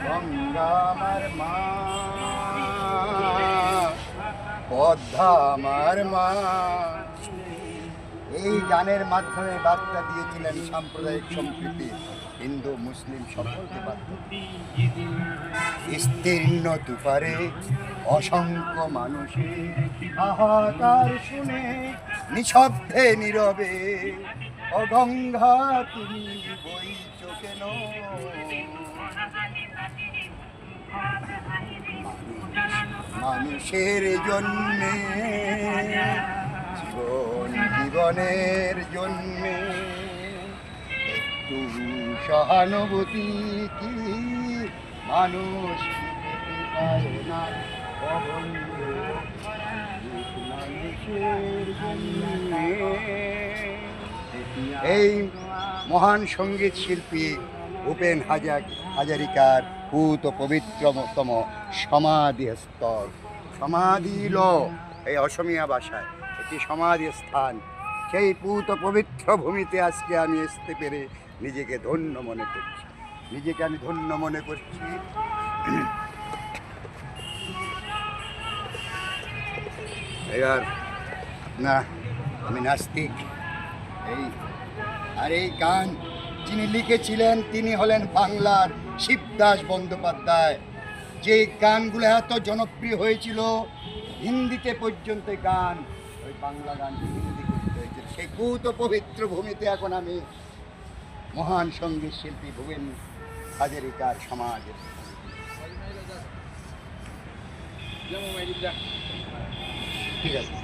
গঙ্গা আমার মা, পদ্মা আমার মা। এই গানের মাধ্যমে বার্তা দিয়েছিলেন সাম্প্রদায়িক সম্প্রীতি, হিন্দু মুসলিম সকলকে বার্তা। বিস্তীর্ণ দুপারে অসংখ্য মানুষের হাহাকার শুনে নিঃশব্দে নীরবে, ও গঙ্গা তুমি বইছো কেন? মানুষের জন্যে, জীবনের জন্যে একটু সহানুভূতি কি মানুষ পেতে পারে না? মানুষের জন্যে। এই মহান সঙ্গীত শিল্পী ভূপেন হাজারিকার পূত পবিত্রতম সমাধিস্থল, সমাধিল এই অসমীয়া ভাষায় একটি সমাধি স্থান। সেই পূত পবিত্র ভূমিতে আজকে আমি আসতে পেরে নিজেকে ধন্য মনে করছি, নিজেকে আমি ধন্য মনে করছি। এবার না, আমি নাস্তিক। এই গান যিনি লিখেছিলেন তিনি হলেন বাংলার শিবদাস বন্দ্যোপাধ্যায়। যে গানগুলো এত জনপ্রিয় হয়েছিল, হিন্দিতে পর্যন্ত গান, ওই বাংলা গান হিন্দি করতে হয়েছিল। সেই পূত পবিত্র ভূমিতে এখন আমি মহান সঙ্গীত শিল্পী ভূপেন হাজারিকার সমাজ। ঠিক আছে।